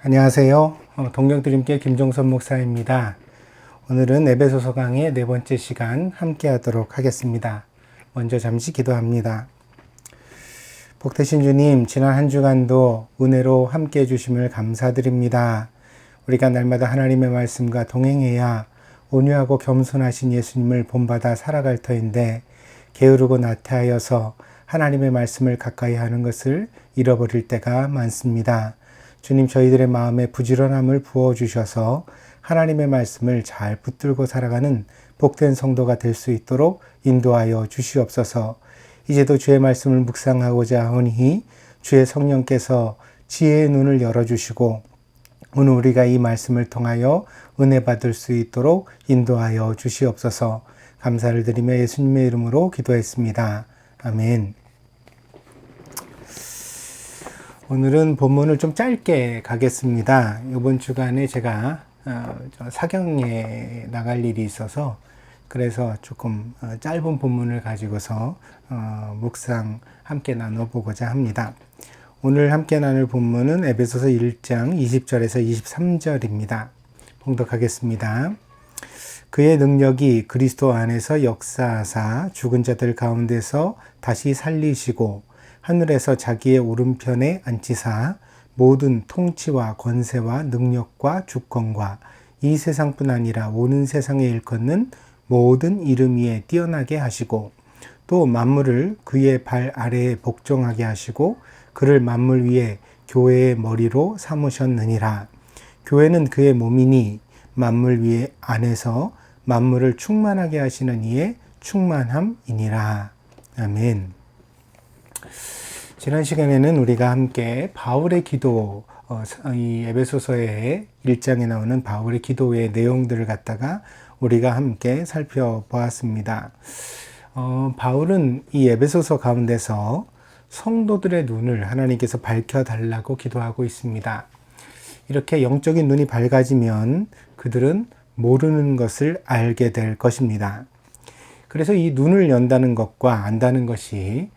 안녕하세요. 동경드림교회 김종선 목사입니다. 오늘은 에베소서 강의 네 번째 시간 함께 하도록 하겠습니다. 먼저 잠시 기도합니다. 복되신 주님, 지난 한 주간도 은혜로 함께 해주심을 감사드립니다. 우리가 날마다 하나님의 말씀과 동행해야 온유하고 겸손하신 예수님을 본받아 살아갈 터인데 게으르고 나태하여서 하나님의 말씀을 가까이 하는 것을 잃어버릴 때가 많습니다. 주님, 저희들의 마음에 부지런함을 부어주셔서 하나님의 말씀을 잘 붙들고 살아가는 복된 성도가 될 수 있도록 인도하여 주시옵소서. 이제도 주의 말씀을 묵상하고자 하오니 주의 성령께서 지혜의 눈을 열어주시고 오늘 우리가 이 말씀을 통하여 은혜 받을 수 있도록 인도하여 주시옵소서. 감사를 드리며 예수님의 이름으로 기도했습니다. 아멘. 오늘은 본문을 좀 짧게 가겠습니다. 이번 주간에 제가 사경에 나갈 일이 있어서 그래서 조금 짧은 본문을 가지고서 묵상 함께 나눠보고자 합니다. 오늘 함께 나눌 본문은 에베소서 1장 20절에서 23절입니다. 봉독하겠습니다. 그의 능력이 그리스도 안에서 역사하사 죽은 자들 가운데서 다시 살리시고 하늘에서 자기의 오른편에 앉히사 모든 통치와 권세와 능력과 주권과 이 세상뿐 아니라 오는 세상에 일컫는 모든 이름 위에 뛰어나게 하시고 또 만물을 그의 발 아래에 복종하게 하시고 그를 만물 위에 교회의 머리로 삼으셨느니라. 교회는 그의 몸이니 만물 위에 안에서 만물을 충만하게 하시는 이의 충만함이니라. 아멘. 지난 시간에는 우리가 함께 바울의 기도, 이 에베소서의 1장에 나오는 바울의 기도의 내용들을 갖다가 우리가 함께 살펴보았습니다. 바울은 이 에베소서 가운데서 성도들의 눈을 하나님께서 밝혀달라고 기도하고 있습니다. 이렇게 영적인 눈이 밝아지면 그들은 모르는 것을 알게 될 것입니다. 그래서 이 눈을 연다는 것과 안다는 것이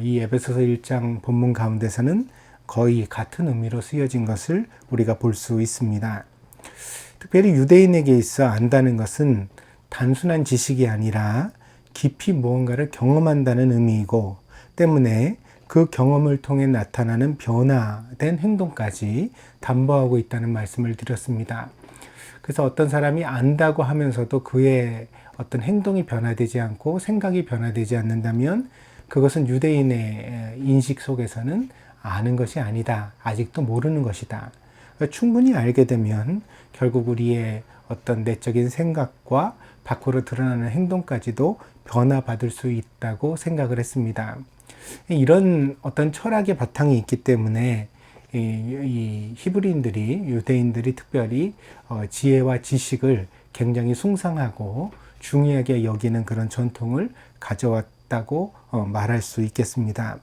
이 에베소서 1장 본문 가운데서는 거의 같은 의미로 쓰여진 것을 우리가 볼 수 있습니다. 특별히 유대인에게 있어 안다는 것은 단순한 지식이 아니라 깊이 무언가를 경험한다는 의미이고 때문에 그 경험을 통해 나타나는 변화된 행동까지 담보하고 있다는 말씀을 드렸습니다. 그래서 어떤 사람이 안다고 하면서도 그의 어떤 행동이 변화되지 않고 생각이 변화되지 않는다면 그것은 유대인의 인식 속에서는 아는 것이 아니다. 아직도 모르는 것이다. 충분히 알게 되면 결국 우리의 어떤 내적인 생각과 밖으로 드러나는 행동까지도 변화받을 수 있다고 생각을 했습니다. 이런 어떤 철학의 바탕이 있기 때문에 이 히브리인들이, 유대인들이 특별히 지혜와 지식을 굉장히 숭상하고 중요하게 여기는 그런 전통을 가져왔다고 말할 수 있겠습니다.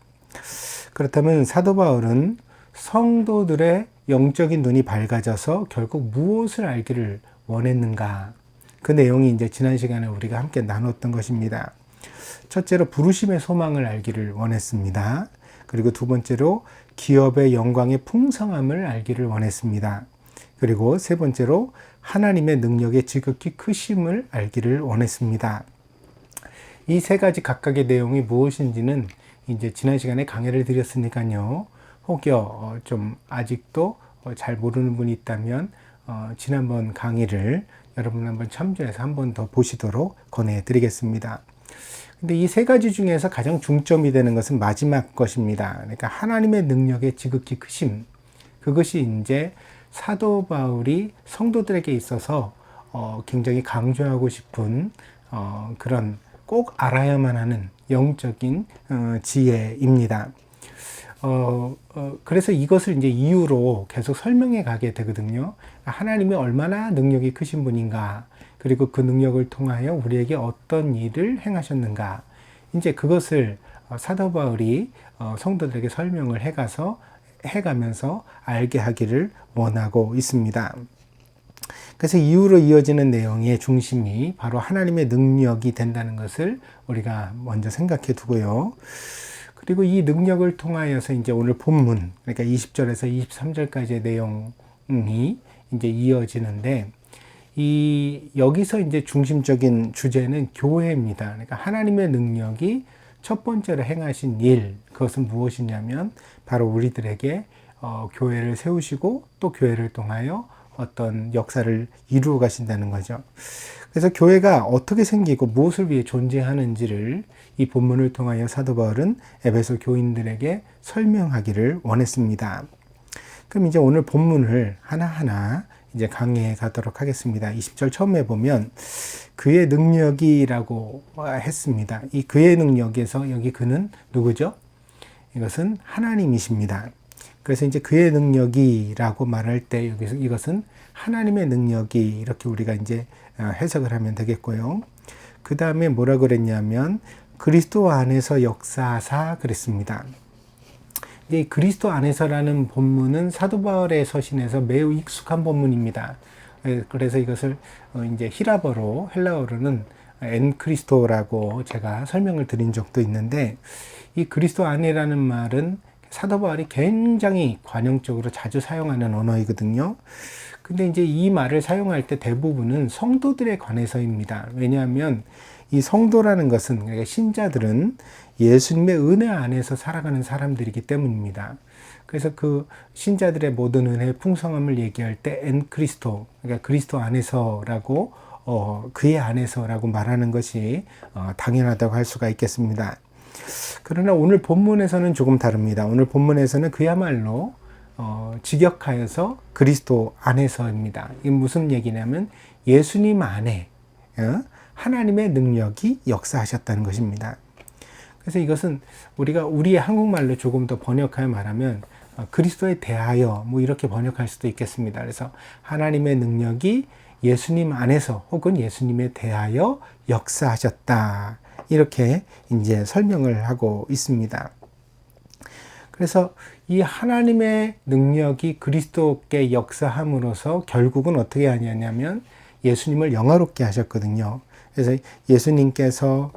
그렇다면 사도 바울은 성도들의 영적인 눈이 밝아져서 결국 무엇을 알기를 원했는가? 그 내용이 이제 지난 시간에 우리가 함께 나눴던 것입니다. 첫째로 부르심의 소망을 알기를 원했습니다. 그리고 두 번째로 기업의 영광의 풍성함을 알기를 원했습니다. 그리고 세 번째로 하나님의 능력의 지극히 크심을 알기를 원했습니다. 이 세 가지 각각의 내용이 무엇인지는 이제 지난 시간에 강의를 드렸으니까요. 혹여 좀 아직도 잘 모르는 분이 있다면 지난번 강의를 여러분 한번 참조해서 한 번 더 보시도록 권해드리겠습니다. 근데 이 세 가지 중에서 가장 중점이 되는 것은 마지막 것입니다. 그러니까 하나님의 능력의 지극히 크심. 그것이 이제 사도 바울이 성도들에게 있어서 굉장히 강조하고 싶은 그런 꼭 알아야만 하는 영적인 지혜입니다. 그래서 이것을 이제 이유로 계속 설명해 가게 되거든요. 하나님이 얼마나 능력이 크신 분인가, 그리고 그 능력을 통하여 우리에게 어떤 일을 행하셨는가, 이제 그것을 사도 바울이 성도들에게 설명을 해가면서 알게 하기를 원하고 있습니다. 그래서 이후로 이어지는 내용의 중심이 바로 하나님의 능력이 된다는 것을 우리가 먼저 생각해 두고요. 그리고 이 능력을 통하여서 이제 오늘 본문, 그러니까 20절에서 23절까지의 내용 이제 이어지는데, 여기서 이제 중심적인 주제는 교회입니다. 그러니까 하나님의 능력이 첫 번째로 행하신 일, 그것은 무엇이냐면 바로 우리들에게 교회를 세우시고 또 교회를 통하여 어떤 역사를 이루어 가신다는 거죠. 그래서 교회가 어떻게 생기고 무엇을 위해 존재하는지를 이 본문을 통하여 사도 바울은 에베소 교인들에게 설명하기를 원했습니다. 그럼 이제 오늘 본문을 하나하나 이제 강의해 가도록 하겠습니다. 20절 처음에 보면 그의 능력이라고 했습니다. 이 그의 능력에서 여기 그는 누구죠? 이것은 하나님이십니다. 그래서 이제 그의 능력이라고 말할 때 여기서 이것은 하나님의 능력이 이렇게 우리가 이제 해석을 하면 되겠고요. 그 다음에 뭐라 그랬냐면 그리스도 안에서 역사하사 그랬습니다. 이 그리스도 안에서라는 본문은 사도 바울의 서신에서 매우 익숙한 본문입니다. 그래서 이것을 이제 히라버로 헬라어로는 엔 크리스토라고 제가 설명을 드린 적도 있는데, 이 그리스도 안에라는 말은 사도 바울이 굉장히 관용적으로 자주 사용하는 언어이거든요. 근데 이제 이 말을 사용할 때 대부분은 성도들에 관해서입니다. 왜냐하면 이 성도라는 것은, 그러니까 신자들은 예수님의 은혜 안에서 살아가는 사람들이기 때문입니다. 그래서 그 신자들의 모든 은혜의 풍성함을 얘기할 때 엔 크리스토, 그러니까 그리스도 안에서라고 그의 안에서라고 말하는 것이 당연하다고 할 수가 있겠습니다. 그러나 오늘 본문에서는 조금 다릅니다. 오늘 본문에서는 그야말로 직역하여서 그리스도 안에서입니다. 이게 무슨 얘기냐면 예수님 안에 하나님의 능력이 역사하셨다는 것입니다. 그래서 이것은 우리가 우리의 한국말로 조금 더 번역하여 말하면 그리스도에 대하여 뭐 이렇게 번역할 수도 있겠습니다. 그래서 하나님의 능력이 예수님 안에서 혹은 예수님에 대하여 역사하셨다. 이렇게 이제 설명을 하고 있습니다. 그래서 이 하나님의 능력이 그리스도께 역사함으로써 결국은 어떻게 하냐면 예수님을 영화롭게 하셨거든요. 그래서 예수님께서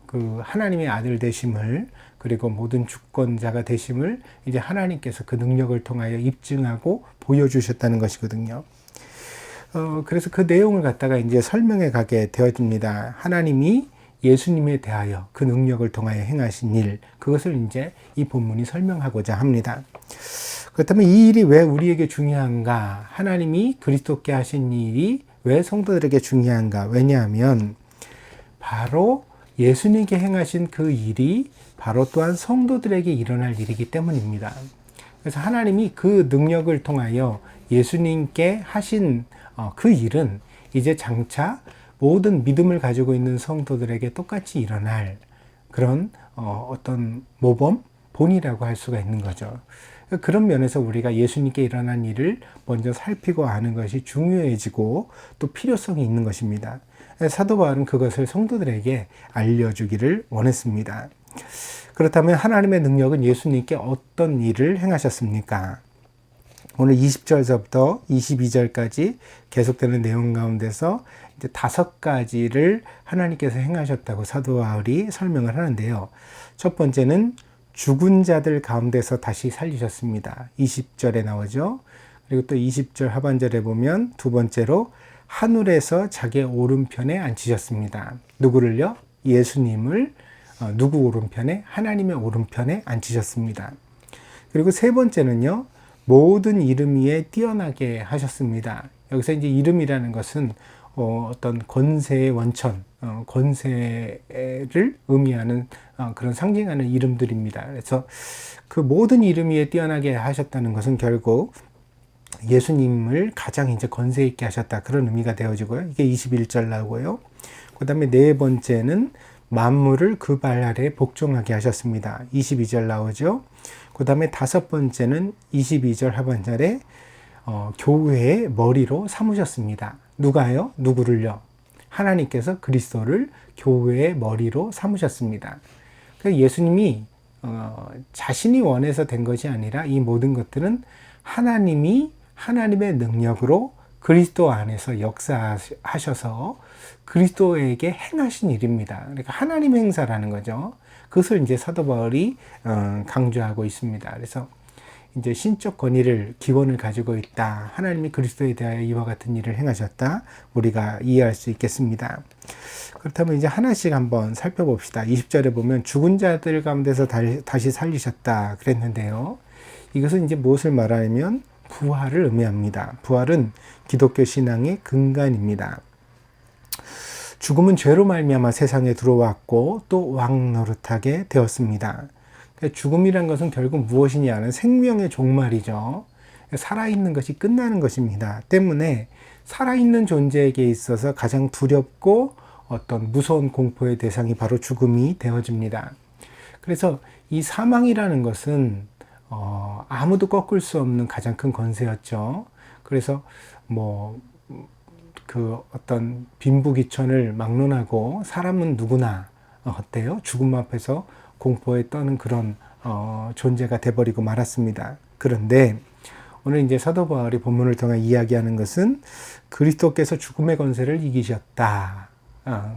그 하나님의 아들 되심을, 그리고 모든 주권자가 되심을 이제 하나님께서 그 능력을 통하여 입증하고 보여주셨다는 것이거든요. 그래서 그 내용을 갖다가 이제 설명해 가게 되어집니다. 하나님이 예수님에 대하여 그 능력을 통하여 행하신 일, 그것을 이제 이 본문이 설명하고자 합니다. 그렇다면 이 일이 왜 우리에게 중요한가? 하나님이 그리스도께 하신 일이 왜 성도들에게 중요한가? 왜냐하면 바로 예수님께 행하신 그 일이 바로 또한 성도들에게 일어날 일이기 때문입니다. 그래서 하나님이 그 능력을 통하여 예수님께 하신 그 일은 이제 장차 모든 믿음을 가지고 있는 성도들에게 똑같이 일어날 그런 어떤 모범, 본이라고 할 수가 있는 거죠. 그런 면에서 우리가 예수님께 일어난 일을 먼저 살피고 아는 것이 중요해지고 또 필요성이 있는 것입니다. 사도 바울은 그것을 성도들에게 알려주기를 원했습니다. 그렇다면 하나님의 능력은 예수님께 어떤 일을 행하셨습니까? 오늘 20절서부터 22절까지 계속되는 내용 가운데서 이제 5가지를 하나님께서 행하셨다고 사도 바울이 설명을 하는데요. 첫 번째는 죽은 자들 가운데서 다시 살리셨습니다. 20절에 나오죠. 그리고 또 20절 하반절에 보면 두 번째로 하늘에서 자기의 오른편에 앉히셨습니다. 누구를요? 예수님을 누구 오른편에? 하나님의 오른편에 앉히셨습니다. 그리고 세 번째는요, 모든 이름 위에 뛰어나게 하셨습니다. 여기서 이제 이름이라는 것은 어떤 권세의 원천, 권세를 의미하는 그런 상징하는 이름들입니다. 그래서 그 모든 이름 위에 뛰어나게 하셨다는 것은 결국 예수님을 가장 이제 권세 있게 하셨다, 그런 의미가 되어지고요. 이게 21절 나오고요. 그 다음에 네 번째는 만물을 그 발 아래 복종하게 하셨습니다. 22절 나오죠. 그 다음에 다섯 번째는 22절 하반절에 교회의 머리로 삼으셨습니다. 누가요? 누구를요? 하나님께서 그리스도를 교회의 머리로 삼으셨습니다. 예수님이 자신이 원해서 된 것이 아니라 이 모든 것들은 하나님이 하나님의 능력으로 그리스도 안에서 역사하셔서 그리스도에게 행하신 일입니다. 그러니까 하나님 행사라는 거죠. 그것을 이제 사도 바울이 강조하고 있습니다. 그래서 이제 신적 권위를 기원을 가지고 있다. 하나님이 그리스도에 대하여 이와 같은 일을 행하셨다. 우리가 이해할 수 있겠습니다. 그렇다면 이제 하나씩 한번 살펴봅시다. 20절에 보면 죽은 자들 가운데서 다시 살리셨다 그랬는데요. 이것은 이제 무엇을 말하냐면 부활을 의미합니다. 부활은 기독교 신앙의 근간입니다. 죽음은 죄로 말미암아 세상에 들어왔고 또 왕 노릇하게 되었습니다. 죽음이란 것은 결국 무엇이냐는 생명의 종말이죠. 살아있는 것이 끝나는 것입니다. 때문에 살아있는 존재에게 있어서 가장 두렵고 어떤 무서운 공포의 대상이 바로 죽음이 되어집니다. 그래서 이 사망이라는 것은 아무도 꺾을 수 없는 가장 큰 권세였죠. 그래서 그 어떤 빈부귀천을 막론하고 사람은 누구나 어때요? 죽음 앞에서 공포에 떠는 그런 존재가 돼버리고 말았습니다. 그런데 오늘 이제 사도 바울이 본문을 통해 이야기하는 것은 그리스도께서 죽음의 권세를 이기셨다.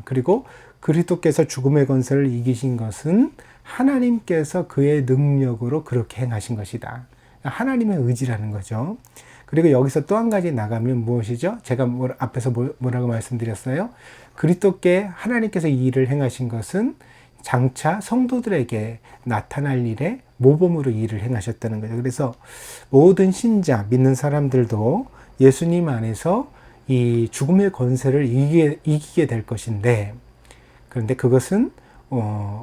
그리고 그리스도께서 죽음의 권세를 이기신 것은 하나님께서 그의 능력으로 그렇게 행하신 것이다. 하나님의 의지라는 거죠. 그리고 여기서 또 한 가지 나가면 무엇이죠? 제가 앞에서 뭐라고 말씀드렸어요? 그리스도께 하나님께서 이 일을 행하신 것은 장차 성도들에게 나타날 일에 모범으로 일을 행하셨다는 거죠. 그래서 모든 신자, 믿는 사람들도 예수님 안에서 이 죽음의 권세를 이기게 될 것인데, 그런데 그것은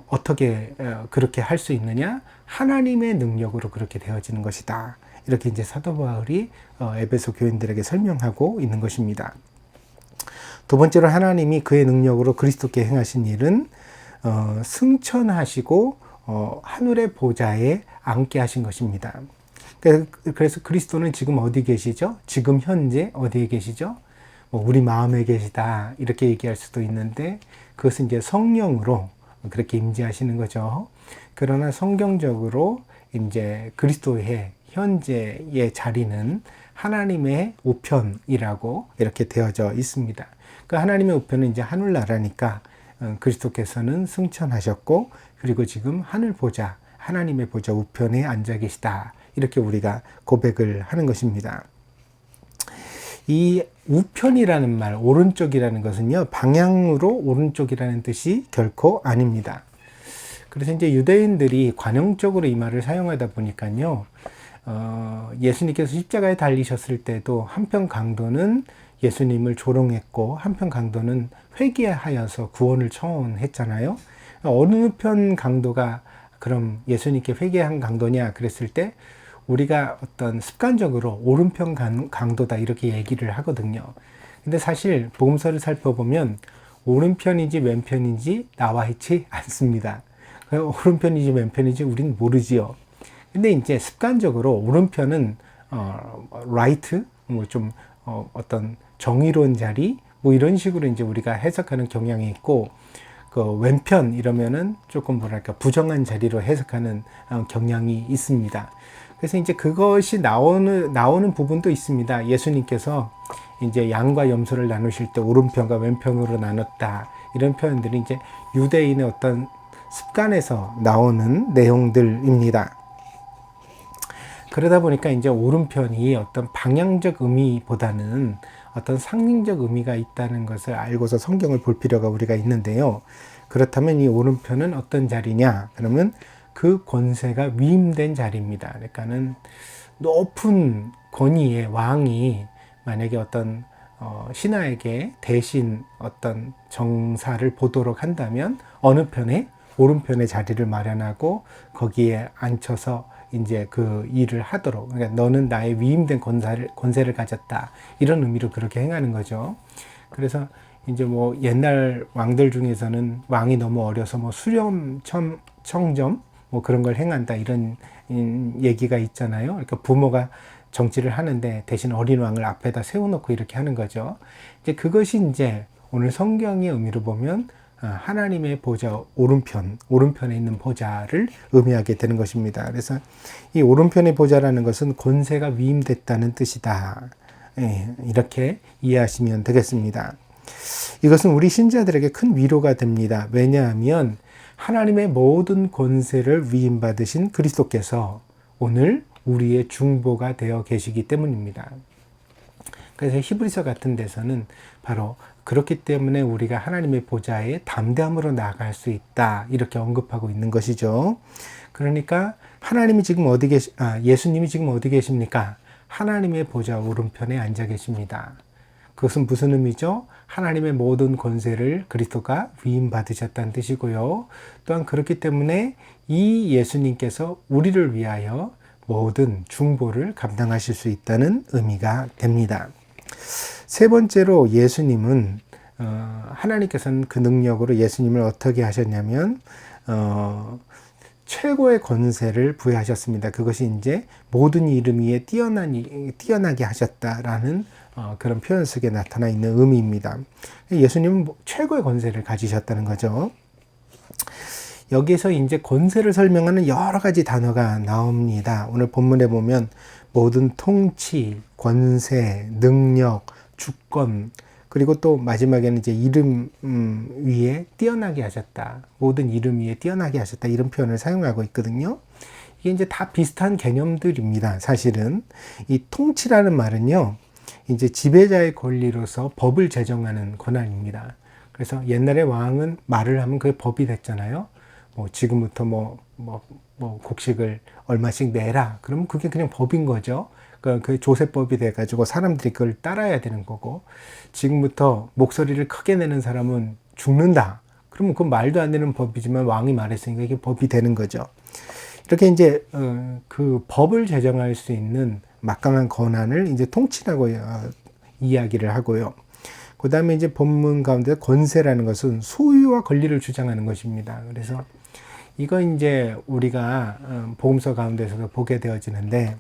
어떻게 그렇게 할 수 있느냐? 하나님의 능력으로 그렇게 되어지는 것이다. 이렇게 이제 사도 바울이 에베소 교인들에게 설명하고 있는 것입니다. 두 번째로 하나님이 그의 능력으로 그리스도께 행하신 일은 승천하시고 하늘의 보좌에 앉게 하신 것입니다. 그래서 그리스도는 지금 어디 계시죠? 지금 현재 어디에 계시죠? 우리 마음에 계시다 이렇게 얘기할 수도 있는데 그것은 이제 성령으로 그렇게 임재하시는 거죠. 그러나 성경적으로 이제 그리스도의 현재의 자리는 하나님의 우편이라고 이렇게 되어져 있습니다. 그 하나님의 우편은 이제 하늘나라니까 그리스도께서는 승천하셨고 그리고 지금 하늘 보좌, 하나님의 보좌 우편에 앉아 계시다. 이렇게 우리가 고백을 하는 것입니다. 이 우편이라는 말, 오른쪽이라는 것은요, 방향으로 오른쪽이라는 뜻이 결코 아닙니다. 그래서 이제 유대인들이 관용적으로 이 말을 사용하다 보니까요, 예수님께서 십자가에 달리셨을 때도 한편 강도는 예수님을 조롱했고 한편 강도는 회개하여서 구원을 청원했잖아요. 어느 편 강도가 그럼 예수님께 회개한 강도냐 그랬을 때 우리가 어떤 습관적으로 오른편 강도다 이렇게 얘기를 하거든요. 근데 사실 복음서를 살펴보면 오른편인지 왼편인지 나와 있지 않습니다. 오른편인지 왼편인지 우리는 모르지요. 근데 이제 습관적으로 오른편은 right 좀 어떤 정의로운 자리 뭐 이런 식으로 이제 우리가 해석하는 경향이 있고 그 왼편 이러면은 조금 뭐랄까 부정한 자리로 해석하는 경향이 있습니다. 그래서 이제 그것이 나오는 부분도 있습니다. 예수님께서 이제 양과 염소를 나누실 때 오른편과 왼편으로 나눴다. 이런 표현들이 이제 유대인의 어떤 습관에서 나오는 내용들입니다. 그러다 보니까 이제 오른편이 어떤 방향적 의미보다는 어떤 상징적 의미가 있다는 것을 알고서 성경을 볼 필요가 우리가 있는데요. 그렇다면 이 오른편은 어떤 자리냐? 그러면 그 권세가 위임된 자리입니다. 그러니까는 높은 권위의 왕이 만약에 어떤 신하에게 대신 어떤 정사를 보도록 한다면 어느 편에? 오른편의 자리를 마련하고 거기에 앉혀서 이제 그 일을 하도록, 그러니까 너는 나의 위임된 권세를 가졌다 이런 의미로 그렇게 행하는 거죠. 그래서 이제 뭐 옛날 왕들 중에서는 왕이 너무 어려서 뭐 수렴 청점 뭐 그런 걸 행한다 이런 얘기가 있잖아요. 그러니까 부모가 정치를 하는데 대신 어린 왕을 앞에다 세워놓고 이렇게 하는 거죠. 이제 그것이 이제 오늘 성경의 의미로 보면 하나님의 보좌 오른편에 있는 보좌를 의미하게 되는 것입니다. 그래서 이 오른편의 보좌라는 것은 권세가 위임됐다는 뜻이다. 이렇게 이해하시면 되겠습니다. 이것은 우리 신자들에게 큰 위로가 됩니다. 왜냐하면 하나님의 모든 권세를 위임받으신 그리스도께서 오늘 우리의 중보가 되어 계시기 때문입니다. 그래서 히브리서 같은 데서는 바로 그렇기 때문에 우리가 하나님의 보좌에 담대함으로 나아갈 수 있다, 이렇게 언급하고 있는 것이죠. 그러니까 하나님이 지금 예수님이 지금 어디 계십니까? 하나님의 보좌 오른편에 앉아 계십니다. 그것은 무슨 의미죠? 하나님의 모든 권세를 그리스도가 위임받으셨다는 뜻이고요. 또한 그렇기 때문에 이 예수님께서 우리를 위하여 모든 중보를 감당하실 수 있다는 의미가 됩니다. 세 번째로 예수님은 하나님께서는 그 능력으로 예수님을 어떻게 하셨냐면 최고의 권세를 부여하셨습니다. 그것이 이제 모든 이름 위에 뛰어나게 하셨다라는 그런 표현 속에 나타나 있는 의미입니다. 예수님은 최고의 권세를 가지셨다는 거죠. 여기에서 이제 권세를 설명하는 여러 가지 단어가 나옵니다. 오늘 본문에 보면 모든 통치, 권세, 능력, 주권, 그리고 또 마지막에는 이제 이름 위에 뛰어나게 하셨다. 모든 이름 위에 뛰어나게 하셨다. 이런 표현을 사용하고 있거든요. 이게 이제 다 비슷한 개념들입니다. 사실은 이 통치라는 말은요, 이제 지배자의 권리로서 법을 제정하는 권한입니다. 그래서 옛날에 왕은 말을 하면 그게 법이 됐잖아요. 지금부터 곡식을 얼마씩 내라. 그러면 그게 그냥 법인 거죠. 그 조세법이 돼가지고 사람들이 그걸 따라야 되는 거고, 지금부터 목소리를 크게 내는 사람은 죽는다. 그러면 그 말도 안 되는 법이지만 왕이 말했으니까 이게 법이 되는 거죠. 이렇게 이제 그 법을 제정할 수 있는 막강한 권한을 이제 통치라고 이야기를 하고요. 그 다음에 이제 본문 가운데 권세라는 것은 소유와 권리를 주장하는 것입니다. 그래서 이거 이제 우리가 복음서 가운데서도 보게 되어지는데,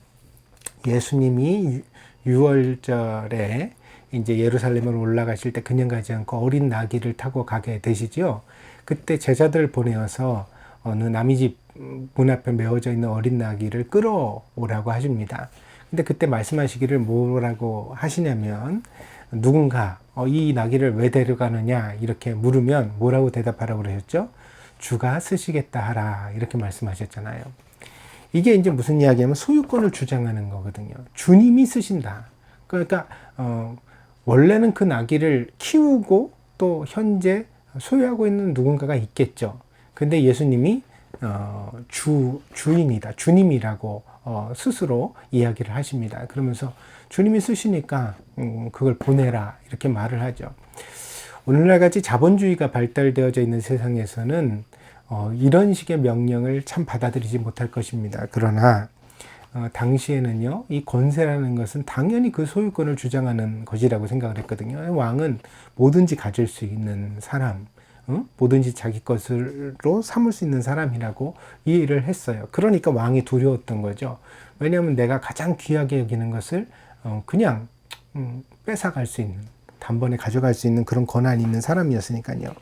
예수님이 6월절에 이제 예루살렘으로 올라가실 때 그냥 가지 않고 어린 나귀를 타고 가게 되시죠. 그때 제자들을 보내어서 어느 남의 집 문 앞에 메어져 있는 어린 나귀를 끌어오라고 하십니다. 근데 그때 말씀하시기를 뭐라고 하시냐면, 누군가 이 나귀를 왜 데려가느냐 이렇게 물으면 뭐라고 대답하라고 그러셨죠? 주가 쓰시겠다 하라, 이렇게 말씀하셨잖아요. 이게 이제 무슨 이야기냐면 소유권을 주장하는 거거든요. 주님이 쓰신다. 그러니까 원래는 그 나귀를 키우고 또 현재 소유하고 있는 누군가가 있겠죠. 근데 예수님이 주인이다, 주님이라고 스스로 이야기를 하십니다. 그러면서 주님이 쓰시니까 그걸 보내라, 이렇게 말을 하죠. 오늘날 같이 자본주의가 발달되어져 있는 세상에서는 이런 식의 명령을 참 받아들이지 못할 것입니다. 그러나 당시에는요, 이 권세라는 것은 당연히 그 소유권을 주장하는 것이라고 생각을 했거든요. 왕은 뭐든지 가질 수 있는 사람, 뭐든지 자기 것으로 삼을 수 있는 사람이라고 이해를 했어요. 그러니까 왕이 두려웠던 거죠. 왜냐하면 내가 가장 귀하게 여기는 것을 그냥 뺏어갈 수 있는, 단번에 가져갈 수 있는 그런 권한이 있는 사람이었으니까요.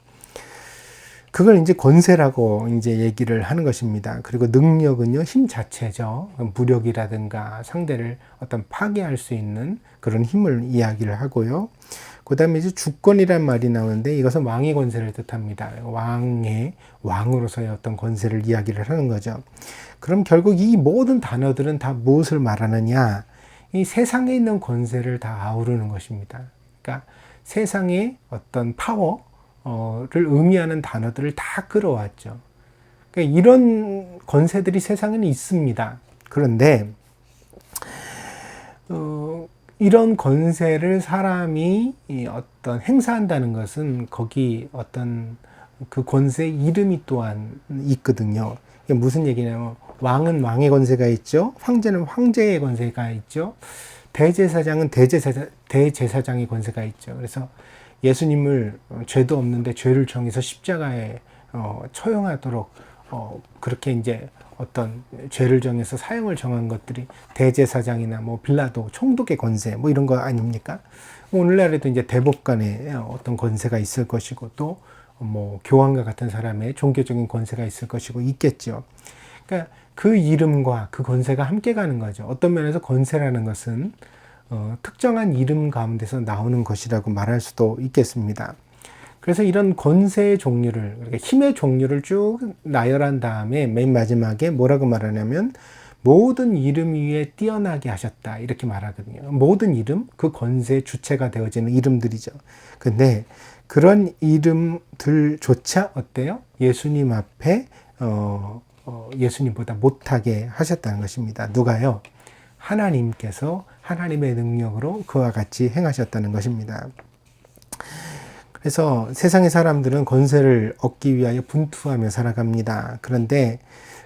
그걸 이제 권세라고 이제 얘기를 하는 것입니다. 그리고 능력은요, 힘 자체죠. 무력이라든가 상대를 어떤 파괴할 수 있는 그런 힘을 이야기를 하고요. 그 다음에 이제 주권이란 말이 나오는데, 이것은 왕의 권세를 뜻합니다. 왕으로서의 어떤 권세를 이야기를 하는 거죠. 그럼 결국 이 모든 단어들은 다 무엇을 말하느냐? 이 세상에 있는 권세를 다 아우르는 것입니다. 그러니까 세상의 어떤 파워를 의미하는 단어들을 다 끌어왔죠. 그러니까 이런 권세들이 세상에는 있습니다. 그런데 이런 권세를 사람이 어떤 행사한다는 것은 거기 어떤 그 권세의 이름이 또한 있거든요. 이게 무슨 얘기냐면, 왕은 왕의 권세가 있죠. 황제는 황제의 권세가 있죠. 대제사장은 대제사장의 권세가 있죠. 그래서 예수님을 죄도 없는데 죄를 정해서 십자가에 처형하도록 그렇게 이제 어떤 죄를 정해서 사형을 정한 것들이 대제사장이나 빌라도 총독의 권세 이런 거 아닙니까? 오늘날에도 이제 대법관의 어떤 권세가 있을 것이고, 또 교황과 같은 사람의 종교적인 권세가 있을 것이고 있겠죠. 그러니까 그 이름과 그 권세가 함께 가는 거죠. 어떤 면에서 권세라는 것은 특정한 이름 가운데서 나오는 것이라고 말할 수도 있겠습니다. 그래서 이런 권세의 종류를, 힘의 종류를 쭉 나열한 다음에 맨 마지막에 뭐라고 말하냐면, 모든 이름 위에 뛰어나게 하셨다 이렇게 말하거든요. 모든 이름, 그 권세의 주체가 되어지는 이름들이죠. 근데 그런 이름들조차 어때요? 예수님 앞에 예수님보다 못하게 하셨다는 것입니다. 누가요? 하나님께서 하나님의 능력으로 그와 같이 행하셨다는 것입니다. 그래서 세상의 사람들은 권세를 얻기 위하여 분투하며 살아갑니다. 그런데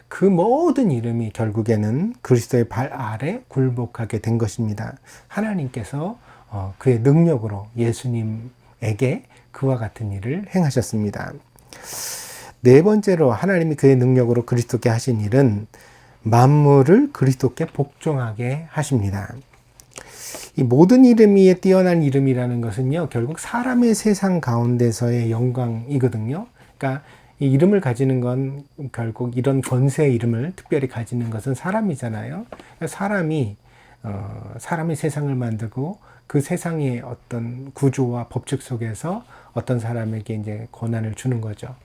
그 모든 이름이 결국에는 그리스도의 발 아래 굴복하게 된 것입니다. 하나님께서 그의 능력으로 예수님에게 그와 같은 일을 행하셨습니다. 네 번째로 하나님이 그의 능력으로 그리스도께 하신 일은 만물을 그리스도께 복종하게 하십니다. 이 모든 이름 위에 뛰어난 이름이라는 것은요, 결국 사람의 세상 가운데서의 영광이거든요. 그러니까 이 이름을 가지는 건 결국 이런 권세의 이름을 특별히 가지는 것은 사람이잖아요. 그러니까 사람이 세상을 만들고 그 세상의 어떤 구조와 법칙 속에서 어떤 사람에게 이제 권한을 주는 거죠.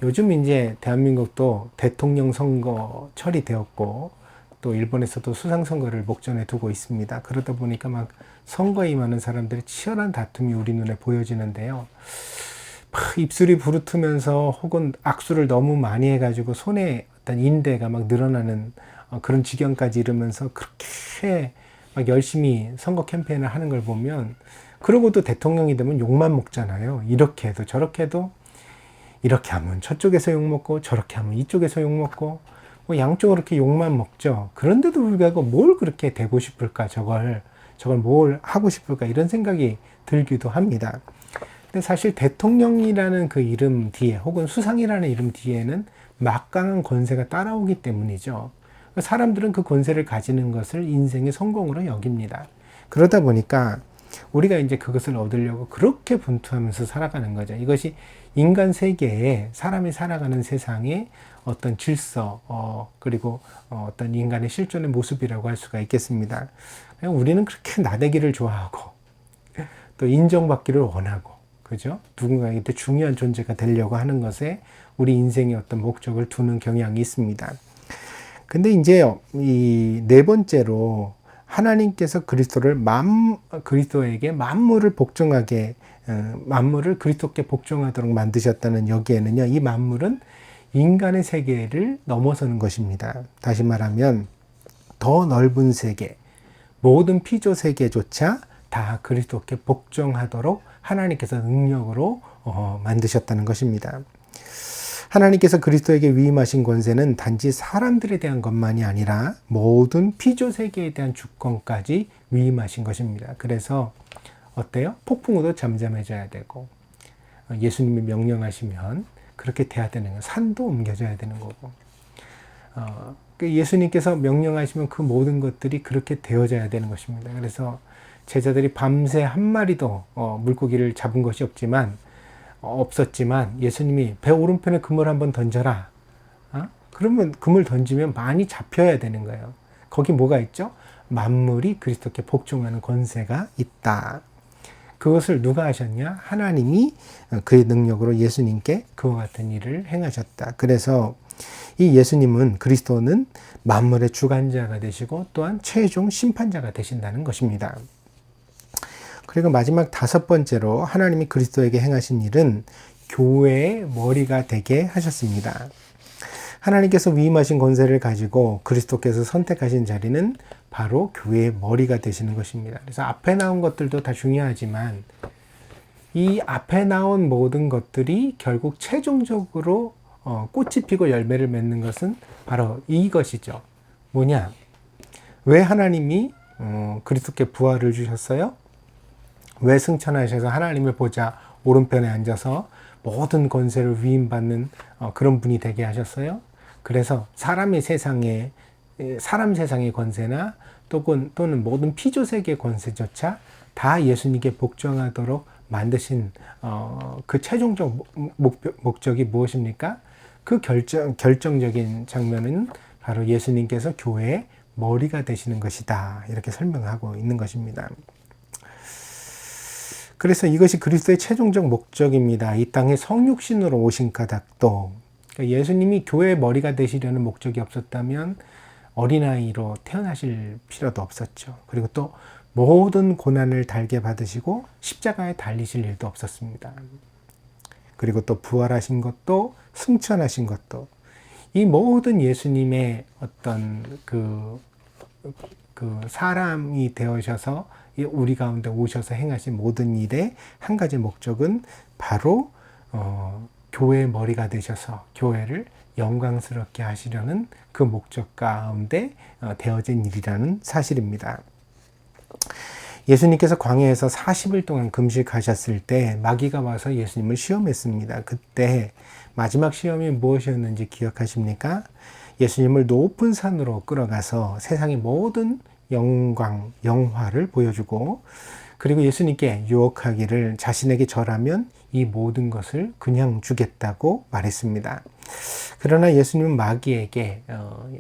요즘 이제 대한민국도 대통령 선거철이 되었고 또 일본에서도 수상선거를 목전에 두고 있습니다. 그러다 보니까 막 선거에 임하는 사람들의 치열한 다툼이 우리 눈에 보여지는데요. 막 입술이 부르트면서 혹은 악수를 너무 많이 해가지고 손에 어떤 인대가 막 늘어나는 그런 지경까지 이르면서 그렇게 막 열심히 선거 캠페인을 하는 걸 보면, 그러고도 대통령이 되면 욕만 먹잖아요. 이렇게 해도 저렇게 해도, 이렇게 하면 저쪽에서 욕먹고 저렇게 하면 이쪽에서 욕먹고 뭐 양쪽으로 이렇게 욕만 먹죠. 그런데도 불구하고 뭘 그렇게 되고 싶을까, 저걸 뭘 하고 싶을까, 이런 생각이 들기도 합니다. 근데 사실 대통령이라는 그 이름 뒤에 혹은 수상이라는 이름 뒤에는 막강한 권세가 따라오기 때문이죠. 사람들은 그 권세를 가지는 것을 인생의 성공으로 여깁니다. 그러다 보니까 우리가 이제 그것을 얻으려고 그렇게 분투하면서 살아가는 거죠. 이것이 인간 세계에, 사람이 살아가는 세상에 어떤 질서, 그리고 어떤 인간의 실존의 모습이라고 할 수가 있겠습니다. 우리는 그렇게 나대기를 좋아하고 또 인정받기를 원하고, 그죠? 누군가에게 중요한 존재가 되려고 하는 것에 우리 인생의 어떤 목적을 두는 경향이 있습니다. 근데 이제 이 네 번째로 하나님께서 그리스도에게 만물을 복종하게, 만물을 그리스도께 복종하도록 만드셨다는 여기에는요, 이 만물은 인간의 세계를 넘어서는 것입니다. 다시 말하면 더 넓은 세계, 모든 피조 세계조차 다 그리스도께 복종하도록 하나님께서 능력으로 만드셨다는 것입니다. 하나님께서 그리스도에게 위임하신 권세는 단지 사람들에 대한 것만이 아니라 모든 피조 세계에 대한 주권까지 위임하신 것입니다. 그래서 어때요? 폭풍우도 잠잠해져야 되고, 예수님이 명령하시면 그렇게 돼야 되는 거예요. 산도 옮겨져야 되는 거고, 예수님께서 명령하시면 그 모든 것들이 그렇게 되어져야 되는 것입니다. 그래서 제자들이 밤새 한 마리도 물고기를 잡은 것이 없었지만 예수님이 배 오른편에 그물 한번 던져라. 그러면 그물 던지면 많이 잡혀야 되는 거예요. 거기 뭐가 있죠? 만물이 그리스도께 복종하는 권세가 있다. 그것을 누가 하셨냐? 하나님이 그의 능력으로 예수님께 그와 같은 일을 행하셨다. 그래서 이 예수님은, 그리스도는 만물의 주관자가 되시고 또한 최종 심판자가 되신다는 것입니다. 그리고 마지막 다섯 번째로 하나님이 그리스도에게 행하신 일은 교회의 머리가 되게 하셨습니다. 하나님께서 위임하신 권세를 가지고 그리스도께서 선택하신 자리는 바로 교회의 머리가 되시는 것입니다. 그래서 앞에 나온 것들도 다 중요하지만 이 앞에 나온 모든 것들이 결국 최종적으로 꽃이 피고 열매를 맺는 것은 바로 이것이죠. 뭐냐? 왜 하나님이 그리스도께 부활을 주셨어요? 왜 승천하셔서 하나님의 보좌 오른편에 앉아서 모든 권세를 위임받는 그런 분이 되게 하셨어요? 그래서 사람 세상의 권세나 또는 모든 피조 세계의 권세조차 다 예수님께 복종하도록 만드신 그 최종적 목적이 무엇입니까? 그 결정적인 장면은 바로 예수님께서 교회의 머리가 되시는 것이다. 이렇게 설명하고 있는 것입니다. 그래서 이것이 그리스도의 최종적 목적입니다. 이 땅에 성육신으로 오신 까닭도, 그러니까 예수님이 교회의 머리가 되시려는 목적이 없었다면 어린아이로 태어나실 필요도 없었죠. 그리고 또 모든 고난을 달게 받으시고 십자가에 달리실 일도 없었습니다. 그리고 또 부활하신 것도 승천하신 것도 이 모든 예수님의 어떤 그 사람이 되어셔서 우리 가운데 오셔서 행하신 모든 일의 한 가지 목적은 바로 교회의 머리가 되셔서 교회를 영광스럽게 하시려는 그 목적 가운데 되어진 일이라는 사실입니다. 예수님께서 광야에서 40일 동안 금식하셨을 때 마귀가 와서 예수님을 시험했습니다. 그때 마지막 시험이 무엇이었는지 기억하십니까? 예수님을 높은 산으로 끌어가서 세상의 모든 영광, 영화를 보여주고 그리고 예수님께 유혹하기를 자신에게 절하면 이 모든 것을 그냥 주겠다고 말했습니다. 그러나 예수님은 마귀에게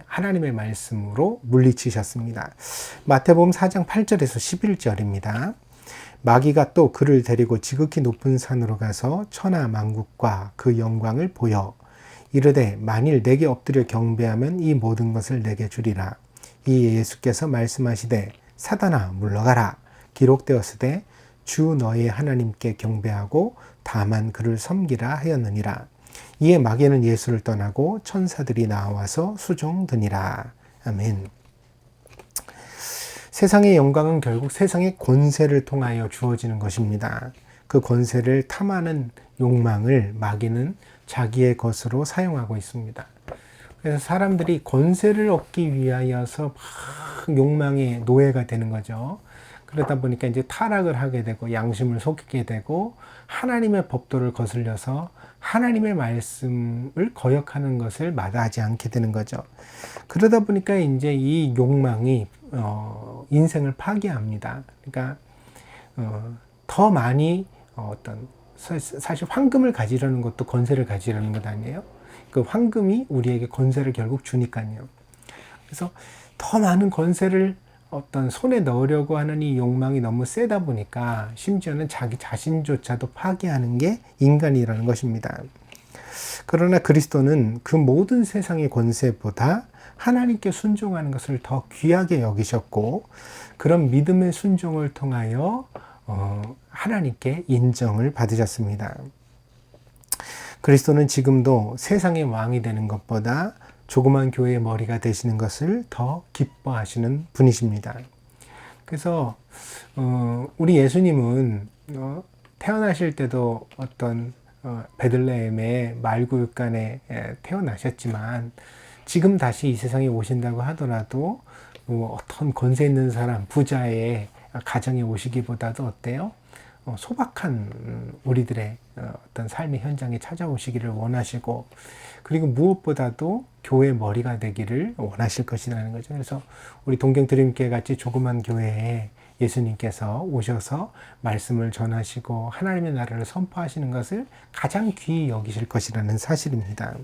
하나님의 말씀으로 물리치셨습니다. 마태복음 4장 8절에서 11절입니다. 마귀가 또 그를 데리고 지극히 높은 산으로 가서 천하 만국과 그 영광을 보여 이르되 만일 내게 엎드려 경배하면 이 모든 것을 내게 주리라. 이 예수께서 말씀하시되 사단아 물러가라. 기록되었으되 주 너의 하나님께 경배하고 다만 그를 섬기라 하였느니라. 이에 마귀는 예수를 떠나고 천사들이 나와서 수종드니라. 아멘. 세상의 영광은 결국 세상의 권세를 통하여 주어지는 것입니다. 그 권세를 탐하는 욕망을 마귀는 자기의 것으로 사용하고 있습니다. 그래서 사람들이 권세를 얻기 위하여서 막 욕망의 노예가 되는 거죠. 그러다 보니까 이제 타락을 하게 되고 양심을 속이게 되고 하나님의 법도를 거슬려서 하나님의 말씀을 거역하는 것을 마다하지 않게 되는 거죠. 그러다 보니까 이제 이 욕망이 인생을 파괴합니다. 그러니까 더 많이 사실 황금을 가지려는 것도 권세를 가지려는 것 아니에요? 그 황금이 우리에게 권세를 결국 주니까요. 그래서 더 많은 권세를 손에 넣으려고 하는 이 욕망이 너무 세다 보니까 심지어는 자기 자신조차도 파괴하는 게 인간이라는 것입니다. 그러나 그리스도는 그 모든 세상의 권세보다 하나님께 순종하는 것을 더 귀하게 여기셨고 그런 믿음의 순종을 통하여 하나님께 인정을 받으셨습니다. 그리스도는 지금도 세상의 왕이 되는 것보다 조그만 교회의 머리가 되시는 것을 더 기뻐하시는 분이십니다. 그래서 우리 예수님은 태어나실 때도 베들레헴의 말구육간에 태어나셨지만 지금 다시 이 세상에 오신다고 하더라도 어떤 권세 있는 사람, 부자의 가정에 오시기보다도 어때요? 소박한 우리들의 어떤 삶의 현장에 찾아오시기를 원하시고 그리고 무엇보다도 교회 머리가 되기를 원하실 것이라는 거죠. 그래서 우리 동경드림교회 같이 조그만 교회에 예수님께서 오셔서 말씀을 전하시고 하나님의 나라를 선포하시는 것을 가장 귀히 여기실 것이라는 사실입니다.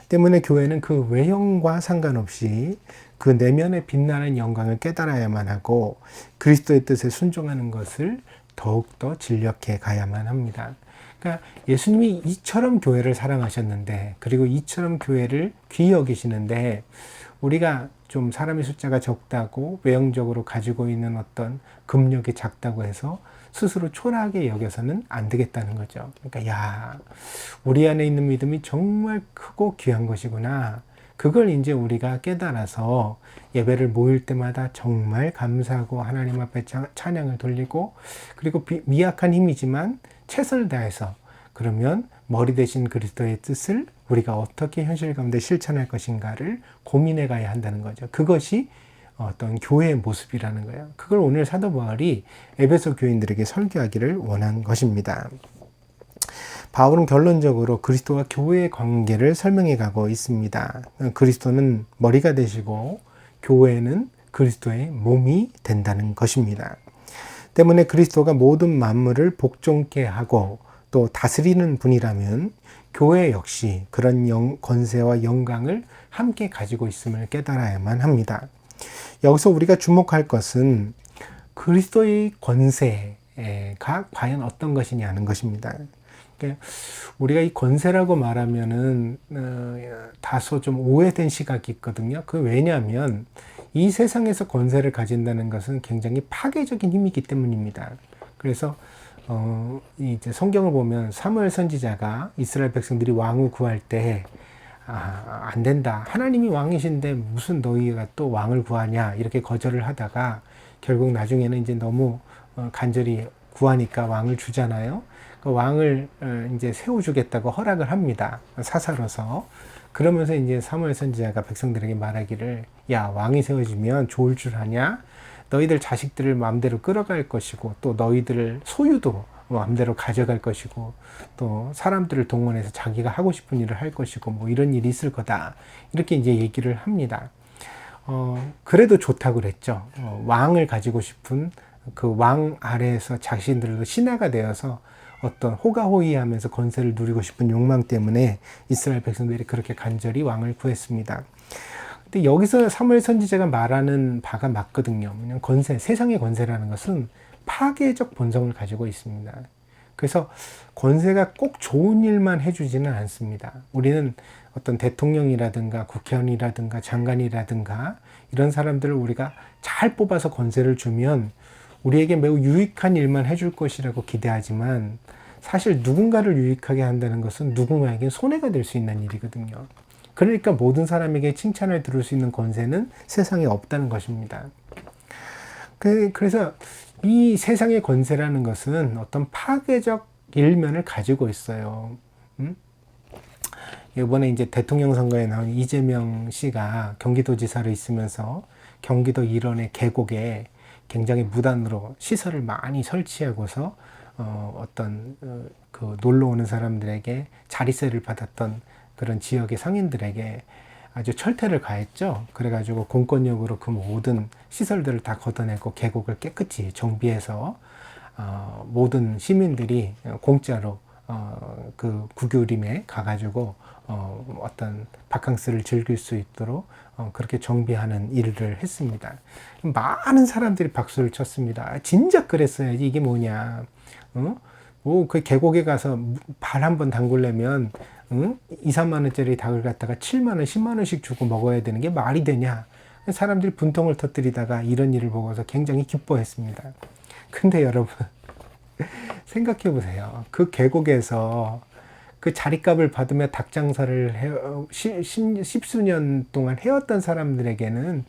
때문에 교회는 그 외형과 상관없이 그 내면에 빛나는 영광을 깨달아야만 하고 그리스도의 뜻에 순종하는 것을 더욱더 진력해 가야만 합니다. 그러니까 예수님이 이처럼 교회를 사랑하셨는데 그리고 이처럼 교회를 귀히 여기시는데 우리가 좀 사람의 숫자가 적다고 외형적으로 가지고 있는 어떤 금력이 작다고 해서 스스로 초라하게 여겨서는 안 되겠다는 거죠. 그러니까 우리 안에 있는 믿음이 정말 크고 귀한 것이구나. 그걸 이제 우리가 깨달아서 예배를 모일 때마다 정말 감사하고 하나님 앞에 찬양을 돌리고 그리고 미약한 힘이지만 최선을 다해서 그러면 머리 대신 그리스도의 뜻을 우리가 어떻게 현실 가운데 실천할 것인가를 고민해 가야 한다는 거죠. 그것이 어떤 교회의 모습이라는 거예요. 그걸 오늘 사도 바울이 에베소 교인들에게 설교하기를 원한 것입니다. 바울은 결론적으로 그리스도와 교회의 관계를 설명해 가고 있습니다. 그리스도는 머리가 되시고 교회는 그리스도의 몸이 된다는 것입니다. 때문에 그리스도가 모든 만물을 복종케 하고 또 다스리는 분이라면 교회 역시 그런 권세와 영광을 함께 가지고 있음을 깨달아야만 합니다. 여기서 우리가 주목할 것은 그리스도의 권세가 과연 어떤 것이냐는 것입니다. 그러니까 우리가 이 권세라고 말하면은 다소 좀 오해된 시각이 있거든요. 그 왜냐하면 이 세상에서 권세를 가진다는 것은 굉장히 파괴적인 힘이기 때문입니다. 그래서 이제 성경을 보면 사무엘 선지자가 이스라엘 백성들이 왕을 구할 때 안 된다. 하나님이 왕이신데 무슨 너희가 또 왕을 구하냐 이렇게 거절을 하다가 결국 나중에는 이제 너무 간절히 구하니까 왕을 주잖아요. 그 왕을 이제 세워주겠다고 허락을 합니다. 사사로서. 그러면서 이제 사무엘 선지자가 백성들에게 말하기를 야 왕이 세워지면 좋을 줄 아냐? 너희들 자식들을 마음대로 끌어갈 것이고 또 너희들 소유도 마음대로 가져갈 것이고 또 사람들을 동원해서 자기가 하고 싶은 일을 할 것이고 뭐 이런 일이 있을 거다. 이렇게 이제 얘기를 합니다. 그래도 좋다고 그랬죠. 왕을 가지고 싶은 그 왕 아래에서 자신들도 신하가 되어서 어떤 호가호위하면서 권세를 누리고 싶은 욕망 때문에 이스라엘 백성들이 그렇게 간절히 왕을 구했습니다. 근데 여기서 사무엘 선지자가 말하는 바가 맞거든요. 그냥 권세, 세상의 권세라는 것은 파괴적 본성을 가지고 있습니다. 그래서 권세가 꼭 좋은 일만 해주지는 않습니다. 우리는 어떤 대통령이라든가 국회의원이라든가 장관이라든가 이런 사람들을 우리가 잘 뽑아서 권세를 주면 우리에게 매우 유익한 일만 해줄 것이라고 기대하지만 사실 누군가를 유익하게 한다는 것은 누군가에게 손해가 될 수 있는 일이거든요. 그러니까 모든 사람에게 칭찬을 들을 수 있는 권세는 세상에 없다는 것입니다. 그래서 이 세상의 권세라는 것은 어떤 파괴적 일면을 가지고 있어요. 이번에 이제 대통령 선거에 나온 이재명 씨가 경기도지사로 있으면서 경기도 일원의 계곡에 굉장히 무단으로 시설을 많이 설치하고서 그 놀러 오는 사람들에게 자리세를 받았던 그런 지역의 상인들에게 아주 철퇴를 가했죠. 그래가지고 공권력으로 그 모든 시설들을 다 걷어내고 계곡을 깨끗이 정비해서 모든 시민들이 공짜로 그 구교림에 가가지고 어떤 바캉스를 즐길 수 있도록 그렇게 정비하는 일을 했습니다. 많은 사람들이 박수를 쳤습니다. 진작 그랬어야지 이게 뭐냐. 그 계곡에 가서 발 한번 담글려면 2, 3만 원짜리 닭을 갖다가 7만 원, 10만 원씩 주고 먹어야 되는 게 말이 되냐. 사람들이 분통을 터뜨리다가 이런 일을 보고서 굉장히 기뻐했습니다. 근데 여러분 생각해 보세요. 그 계곡에서 그 자릿값을 받으며 닭 장사를 십수년 동안 해왔던 사람들에게는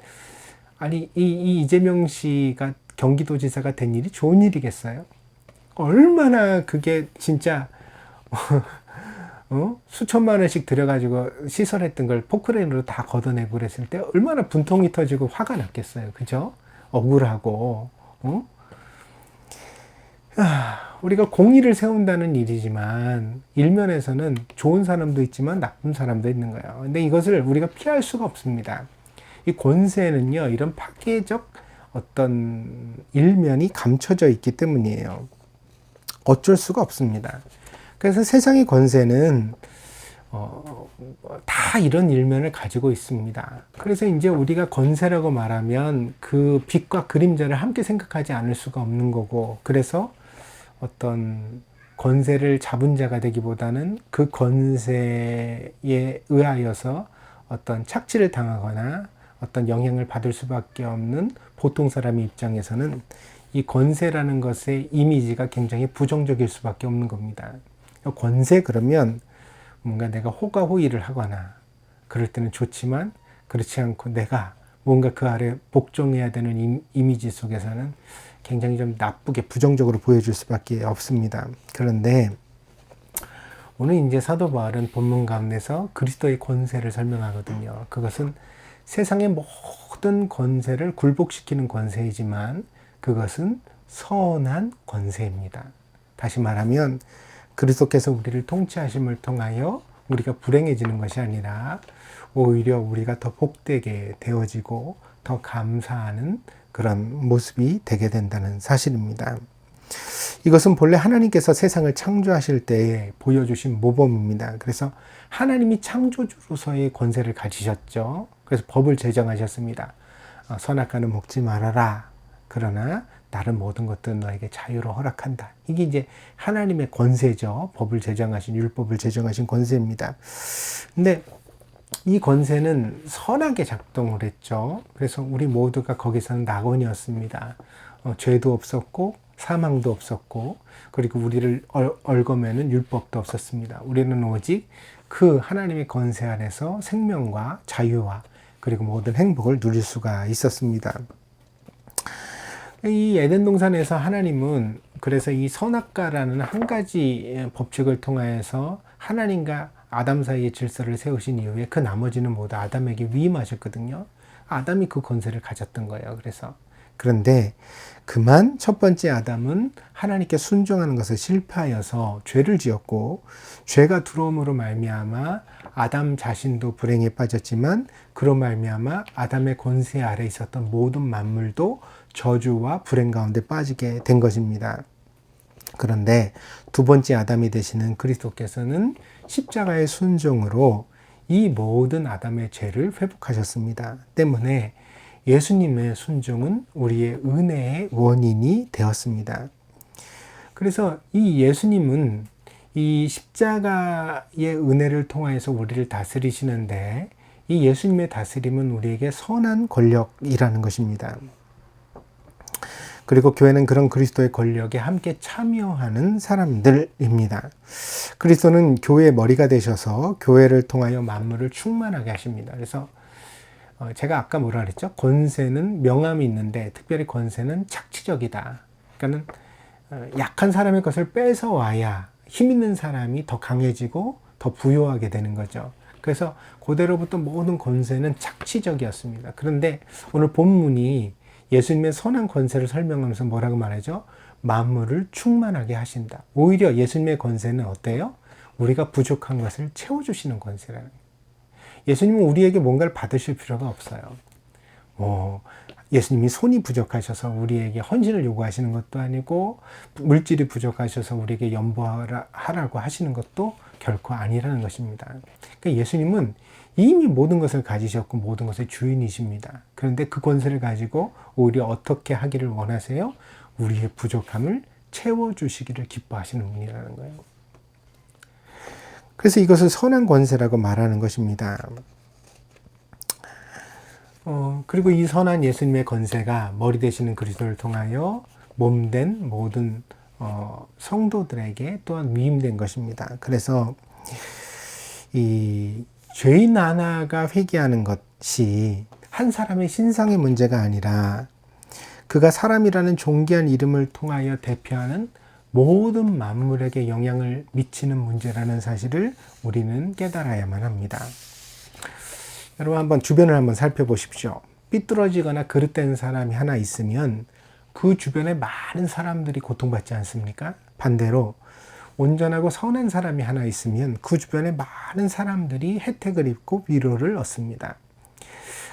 아니 이 이재명 씨가 경기도지사가 된 일이 좋은 일이겠어요? 얼마나 그게 진짜 수천만 원씩 들여가지고 시설했던 걸 포크레인으로 다 걷어내고 그랬을 때 얼마나 분통이 터지고 화가 났겠어요. 그죠? 억울하고 우리가 공의를 세운다는 일이지만 일면에서는 좋은 사람도 있지만 나쁜 사람도 있는 거예요. 근데 이것을 우리가 피할 수가 없습니다. 이 권세는요, 이런 파괴적 어떤 일면이 감춰져 있기 때문이에요. 어쩔 수가 없습니다. 그래서 세상의 권세는 다 이런 일면을 가지고 있습니다. 그래서 이제 우리가 권세라고 말하면 그 빛과 그림자를 함께 생각하지 않을 수가 없는 거고, 그래서 어떤 권세를 잡은 자가 되기보다는 그 권세에 의하여서 어떤 착취를 당하거나 어떤 영향을 받을 수밖에 없는 보통 사람의 입장에서는 이 권세라는 것의 이미지가 굉장히 부정적일 수밖에 없는 겁니다. 권세 그러면 뭔가 내가 호가호위를 하거나 그럴 때는 좋지만 그렇지 않고 내가 뭔가 그 아래 복종해야 되는 이미지 속에서는 굉장히 좀 나쁘게 부정적으로 보여줄 수밖에 없습니다. 그런데 오늘 이제 사도 바울은 본문 가운데서 그리스도의 권세를 설명하거든요. 그것은 세상의 모든 권세를 굴복시키는 권세이지만 그것은 선한 권세입니다. 다시 말하면 그리스도께서 우리를 통치하심을 통하여 우리가 불행해지는 것이 아니라 오히려 우리가 더 복되게 되어지고 더 감사하는 그런 모습이 되게 된다는 사실입니다. 이것은 본래 하나님께서 세상을 창조하실 때 보여주신 모범입니다. 그래서 하나님이 창조주로서의 권세를 가지셨죠. 그래서 법을 제정하셨습니다. 선악과는 먹지 말아라. 그러나 다른 모든 것들은 너에게 자유로 허락한다. 이게 이제 하나님의 권세죠. 법을 제정하신, 율법을 제정하신 권세입니다. 근데 이 권세는 선하게 작동을 했죠. 그래서 우리 모두가 거기서는 낙원이었습니다. 죄도 없었고 사망도 없었고, 그리고 우리를 얽어매는 율법도 없었습니다. 우리는 오직 그 하나님의 권세 안에서 생명과 자유와 그리고 모든 행복을 누릴 수가 있었습니다. 이 에덴 동산에서 하나님은 그래서 이 선악과라는 한 가지 법칙을 통하여서 하나님과 아담 사이의 질서를 세우신 이후에 그 나머지는 모두 아담에게 위임하셨거든요. 아담이 그 권세를 가졌던 거예요. 그런데 그만 첫 번째 아담은 하나님께 순종하는 것을 실패하여서 죄를 지었고, 죄가 들어옴으로 말미암아 아담 자신도 불행에 빠졌지만, 그로 말미암아 아담의 권세 아래 있었던 모든 만물도 저주와 불행 가운데 빠지게 된 것입니다. 그런데 두 번째 아담이 되시는 그리스도께서는 십자가의 순종으로 이 모든 아담의 죄를 회복하셨습니다. 때문에 예수님의 순종은 우리의 은혜의 원인이 되었습니다. 그래서 이 예수님은 이 십자가의 은혜를 통하여서 우리를 다스리시는데, 이 예수님의 다스림은 우리에게 선한 권력이라는 것입니다. 그리고 교회는 그런 그리스도의 권력에 함께 참여하는 사람들입니다. 그리스도는 교회의 머리가 되셔서 교회를 통하여 만물을 충만하게 하십니다. 그래서 제가 아까 뭐라 그랬죠? 권세는 명함이 있는데 특별히 권세는 착취적이다. 그러니까는 약한 사람의 것을 뺏어와야 힘 있는 사람이 더 강해지고 더 부유하게 되는 거죠. 그래서 고대로부터 모든 권세는 착취적이었습니다. 그런데 오늘 본문이 예수님의 선한 권세를 설명하면서 뭐라고 말하죠? 만물을 충만하게 하신다. 오히려 예수님의 권세는 어때요? 우리가 부족한 것을 채워주시는 권세라는 거예요. 예수님은 우리에게 뭔가를 받으실 필요가 없어요. 예수님이 손이 부족하셔서 우리에게 헌신을 요구하시는 것도 아니고, 물질이 부족하셔서 우리에게 연보하라고 하시는 것도 결코 아니라는 것입니다. 그러니까 예수님은 이미 모든 것을 가지셨고 모든 것의 주인이십니다. 그런데 그 권세를 가지고 오히려 어떻게 하기를 원하세요? 우리의 부족함을 채워주시기를 기뻐하시는 분이라는 거예요. 그래서 이것을 선한 권세라고 말하는 것입니다. 그리고 이 선한 예수님의 권세가 머리 되시는 그리스도를 통하여 몸된 모든 성도들에게 또한 위임된 것입니다. 그래서 이 죄인 하나가 회개하는 것이 한 사람의 신상의 문제가 아니라 그가 사람이라는 존귀한 이름을 통하여 대표하는 모든 만물에게 영향을 미치는 문제라는 사실을 우리는 깨달아야만 합니다. 여러분 한번 주변을 한번 살펴보십시오. 삐뚤어지거나 그릇된 사람이 하나 있으면 그 주변에 많은 사람들이 고통받지 않습니까? 반대로 온전하고 선한 사람이 하나 있으면 그 주변에 많은 사람들이 혜택을 입고 위로를 얻습니다.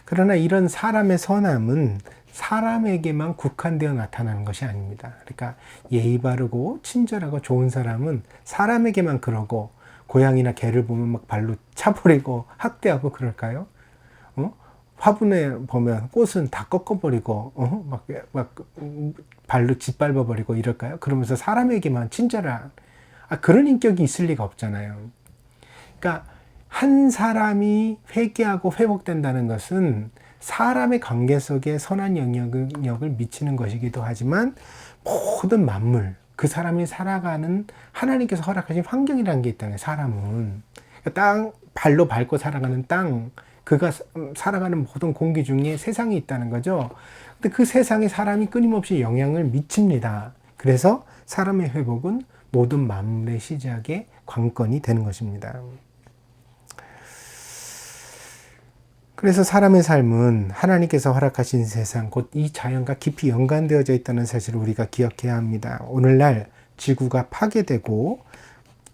그러나 이런 사람의 선함은 사람에게만 국한되어 나타나는 것이 아닙니다. 그러니까 예의 바르고 친절하고 좋은 사람은 사람에게만 그러고, 고양이나 개를 보면 막 발로 차버리고 학대하고 그럴까요? 화분에 보면 꽃은 다 꺾어버리고 막 발로 짓밟아버리고 이럴까요? 그러면서 사람에게만 친절한 그런 인격이 있을 리가 없잖아요. 그러니까 한 사람이 회개하고 회복된다는 것은 사람의 관계 속에 선한 영향을 미치는 것이기도 하지만, 모든 만물, 그 사람이 살아가는 하나님께서 허락하신 환경이라는 게 있다는 거예요. 사람은 땅, 발로 밟고 살아가는 땅, 그가 살아가는 모든 공기 중에 세상이 있다는 거죠. 근데 그 세상에 사람이 끊임없이 영향을 미칩니다. 그래서 사람의 회복은 모든 만물의 시작의 관건이 되는 것입니다. 그래서 사람의 삶은 하나님께서 허락하신 세상, 곧 이 자연과 깊이 연관되어져 있다는 사실을 우리가 기억해야 합니다. 오늘날 지구가 파괴되고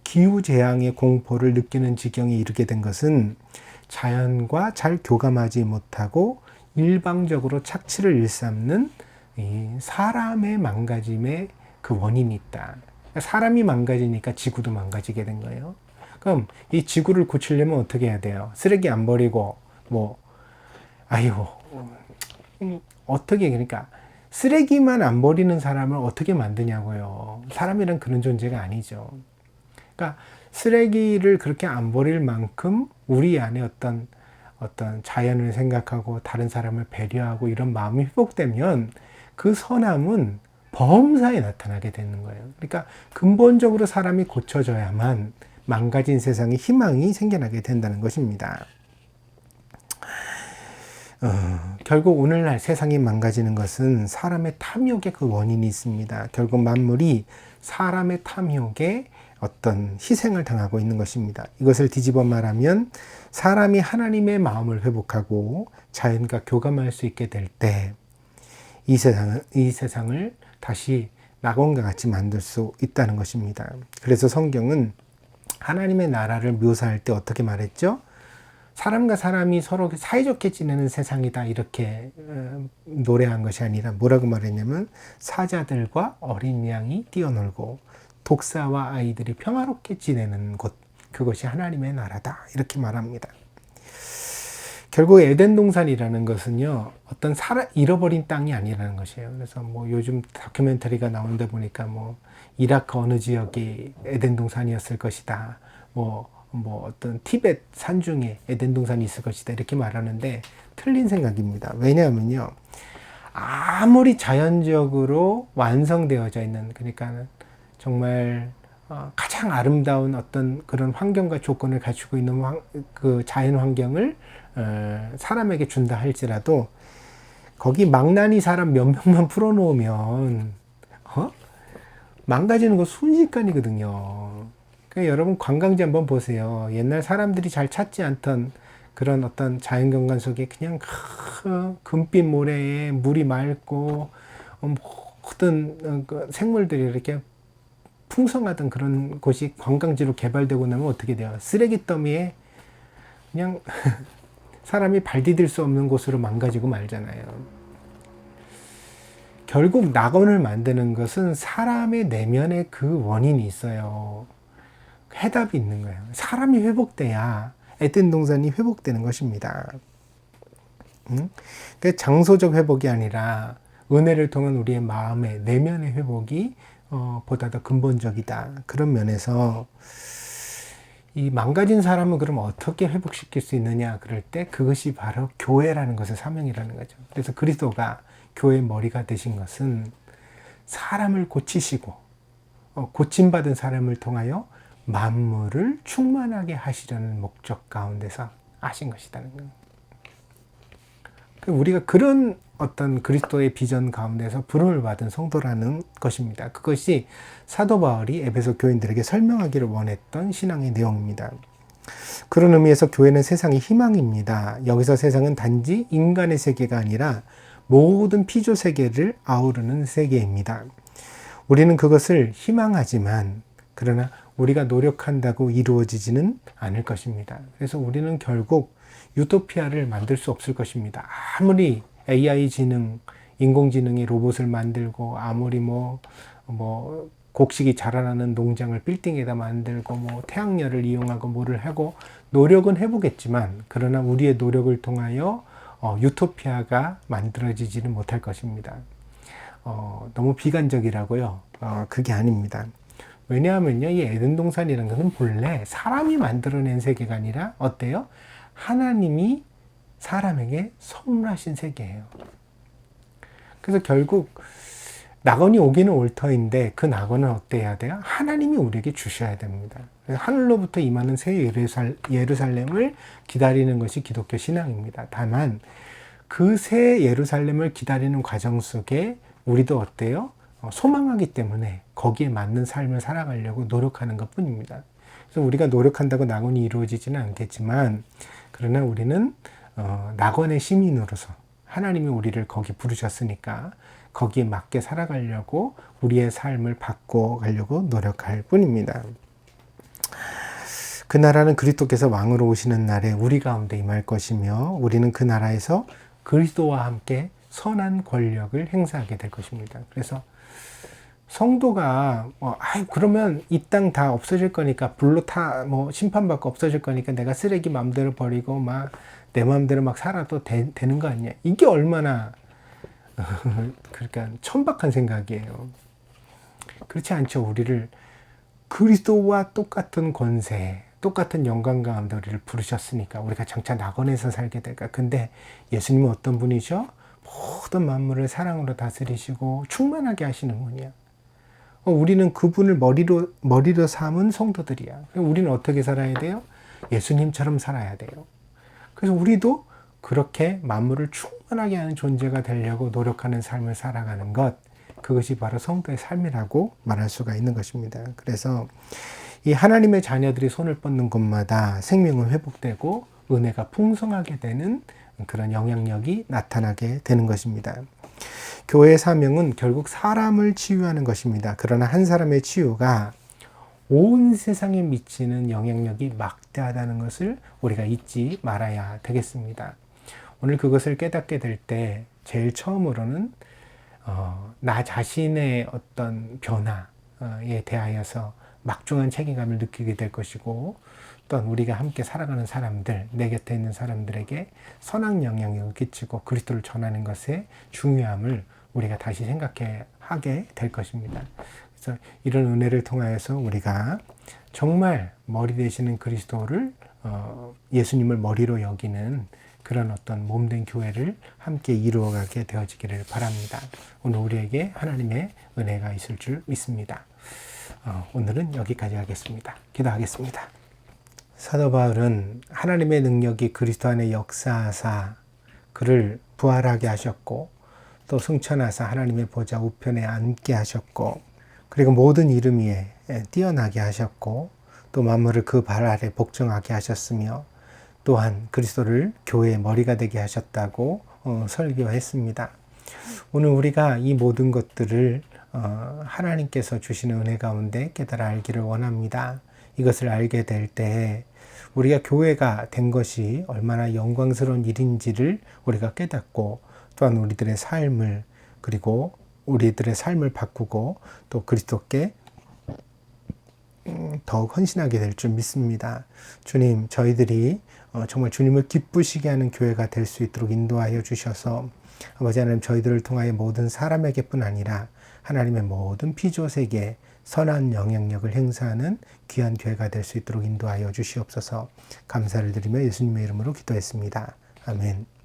기후재앙의 공포를 느끼는 지경에 이르게 된 것은 자연과 잘 교감하지 못하고 일방적으로 착취를 일삼는 이 사람의 망가짐의 그 원인이 있다. 사람이 망가지니까 지구도 망가지게 된 거예요. 그럼 이 지구를 고치려면 어떻게 해야 돼요? 쓰레기 안 버리고 어떻게, 그러니까 쓰레기만 안 버리는 사람을 어떻게 만드냐고요. 사람이란 그런 존재가 아니죠. 그러니까 쓰레기를 그렇게 안 버릴 만큼 우리 안에 어떤 자연을 생각하고 다른 사람을 배려하고 이런 마음이 회복되면 그 선함은 범사에 나타나게 되는 거예요. 그러니까 근본적으로 사람이 고쳐져야만 망가진 세상에 희망이 생겨나게 된다는 것입니다. 결국 오늘날 세상이 망가지는 것은 사람의 탐욕의 그 원인이 있습니다. 결국 만물이 사람의 탐욕에 어떤 희생을 당하고 있는 것입니다. 이것을 뒤집어 말하면 사람이 하나님의 마음을 회복하고 자연과 교감할 수 있게 될 때 이 세상을 다시 낙원과 같이 만들 수 있다는 것입니다. 그래서 성경은 하나님의 나라를 묘사할 때 어떻게 말했죠? 사람과 사람이 서로 사이좋게 지내는 세상이다 이렇게 노래한 것이 아니라 뭐라고 말했냐면 사자들과 어린 양이 뛰어놀고 독사와 아이들이 평화롭게 지내는 곳, 그것이 하나님의 나라다 이렇게 말합니다. 결국 에덴 동산이라는 것은요, 어떤 잃어버린 땅이 아니라는 것이에요. 그래서 뭐 요즘 다큐멘터리가 나오는데 보니까 뭐 이라크 어느 지역이 에덴 동산이었을 것이다. 뭐 어떤 티벳 산중에 에덴 동산이 있을 것이다 이렇게 말하는데 틀린 생각입니다. 왜냐하면요, 아무리 자연적으로 완성되어져 있는, 그러니까 정말 가장 아름다운 어떤 그런 환경과 조건을 갖추고 있는 그 자연 환경을 사람에게 준다 할지라도 거기 망나니 사람 몇 명만 풀어놓으면 망가지는 거 순식간이거든요. 그러니까 여러분 관광지 한번 보세요. 옛날 사람들이 잘 찾지 않던 그런 어떤 자연경관 속에 그냥 금빛 모래에 물이 맑고 모든 생물들이 이렇게 풍성하던 그런 곳이 관광지로 개발되고 나면 어떻게 돼요? 쓰레기 더미에 그냥 사람이 발 디딜 수 없는 곳으로 망가지고 말잖아요. 결국 낙원을 만드는 것은 사람의 내면에 그 원인이 있어요. 해답이 있는 거예요. 사람이 회복돼야 에덴 동산이 회복되는 것입니다. 그 장소적 회복이 아니라 은혜를 통한 우리의 마음의 내면의 회복이 보다 더 근본적이다. 그런 면에서 이 망가진 사람은 그럼 어떻게 회복시킬 수 있느냐 그럴 때 그것이 바로 교회라는 것의 사명이라는 거죠. 그래서 그리스도가 교회의 머리가 되신 것은 사람을 고치시고 고침받은 사람을 통하여 만물을 충만하게 하시려는 목적 가운데서 하신 것이라는 거예요. 우리가 그런 어떤 그리스도의 비전 가운데서 부름을 받은 성도라는 것입니다. 그것이 사도 바울이 에베소 교인들에게 설명하기를 원했던 신앙의 내용입니다. 그런 의미에서 교회는 세상의 희망입니다. 여기서 세상은 단지 인간의 세계가 아니라 모든 피조 세계를 아우르는 세계입니다. 우리는 그것을 희망하지만 그러나 우리가 노력한다고 이루어지지는 않을 것입니다. 그래서 우리는 결국 유토피아를 만들 수 없을 것입니다. 아무리 AI 지능, 인공지능이 로봇을 만들고 아무리 곡식이 자라나는 농장을 빌딩에다 만들고 태양열을 이용하고 뭐를 하고 노력은 해보겠지만 그러나 우리의 노력을 통하여 유토피아가 만들어지지는 못할 것입니다. 너무 비관적이라고요? 그게 아닙니다. 왜냐하면요, 이 에덴 동산이라는 것은 본래 사람이 만들어낸 세계가 아니라 어때요? 하나님이 사람에게 선물하신 세계예요. 그래서 결국 낙원이 오기는 올 터인데 그 낙원은 어때야 돼요? 하나님이 우리에게 주셔야 됩니다. 하늘로부터 임하는 새 예루살렘을 기다리는 것이 기독교 신앙입니다. 다만 그 새 예루살렘을 기다리는 과정 속에 우리도 어때요? 소망하기 때문에 거기에 맞는 삶을 살아가려고 노력하는 것 뿐입니다. 그래서 우리가 노력한다고 낙원이 이루어지지는 않겠지만 그러나 우리는 낙원의 시민으로서 하나님이 우리를 거기 부르셨으니까 거기에 맞게 살아가려고 우리의 삶을 바꿔가려고 노력할 뿐입니다. 그 나라는 그리스도께서 왕으로 오시는 날에 우리 가운데 임할 것이며 우리는 그 나라에서 그리스도와 함께 선한 권력을 행사하게 될 것입니다. 그래서 성도가 그러면 이 땅 다 없어질 거니까 불로 다 심판받고 없어질 거니까 내가 쓰레기 마음대로 버리고 내 마음대로 살아도 되는 거 아니냐. 이게 얼마나 그러니까 천박한 생각이에요. 그렇지 않죠. 우리를 그리스도와 똑같은 권세, 똑같은 영광 가운데 우리를 부르셨으니까 우리가 장차 낙원에서 살게 될까. 근데 예수님은 어떤 분이죠? 모든 만물을 사랑으로 다스리시고 충만하게 하시는 분이야. 우리는 그분을 머리로 삼은 성도들이야. 우리는 어떻게 살아야 돼요? 예수님처럼 살아야 돼요. 그래서 우리도 그렇게 만물을 충만하게 하는 존재가 되려고 노력하는 삶을 살아가는 것, 그것이 바로 성도의 삶이라고 말할 수가 있는 것입니다. 그래서 이 하나님의 자녀들이 손을 뻗는 곳마다 생명은 회복되고 은혜가 풍성하게 되는 그런 영향력이 나타나게 되는 것입니다. 교회의 사명은 결국 사람을 치유하는 것입니다. 그러나 한 사람의 치유가 온 세상에 미치는 영향력이 막대하다는 것을 우리가 잊지 말아야 되겠습니다. 오늘 그것을 깨닫게 될 때 제일 처음으로는 나 자신의 어떤 변화에 대하여서 막중한 책임감을 느끼게 될 것이고, 또한 우리가 함께 살아가는 사람들, 내 곁에 있는 사람들에게 선한 영향력을 끼치고 그리스도를 전하는 것의 중요함을 우리가 다시 생각하게 될 것입니다. 그래서 이런 은혜를 통하여서 우리가 정말 머리 되시는 그리스도를 예수님을 머리로 여기는 그런 어떤 몸된 교회를 함께 이루어가게 되어지기를 바랍니다. 오늘 우리에게 하나님의 은혜가 있을 줄 믿습니다. 오늘은 여기까지 하겠습니다. 기도하겠습니다. 사도 바울은 하나님의 능력이 그리스도 안에 역사하사 그를 부활하게 하셨고, 또 승천하사 하나님의 보좌 우편에 앉게 하셨고, 그리고 모든 이름 위에 뛰어나게 하셨고, 또 만물을 그 발 아래 복종하게 하셨으며, 또한 그리스도를 교회의 머리가 되게 하셨다고 설교했습니다. 오늘 우리가 이 모든 것들을 하나님께서 주시는 은혜 가운데 깨달아 알기를 원합니다. 이것을 알게 될 때 우리가 교회가 된 것이 얼마나 영광스러운 일인지를 우리가 깨닫고, 또한 우리들의 삶을, 그리고 우리들의 삶을 바꾸고 또 그리스도께 더욱 헌신하게 될 줄 믿습니다. 주님, 저희들이 정말 주님을 기쁘시게 하는 교회가 될 수 있도록 인도하여 주셔서 아버지 하나님, 저희들을 통하여 모든 사람에게뿐 아니라 하나님의 모든 피조세계에 선한 영향력을 행사하는 귀한 교회가 될 수 있도록 인도하여 주시옵소서. 감사를 드리며 예수님의 이름으로 기도했습니다. 아멘.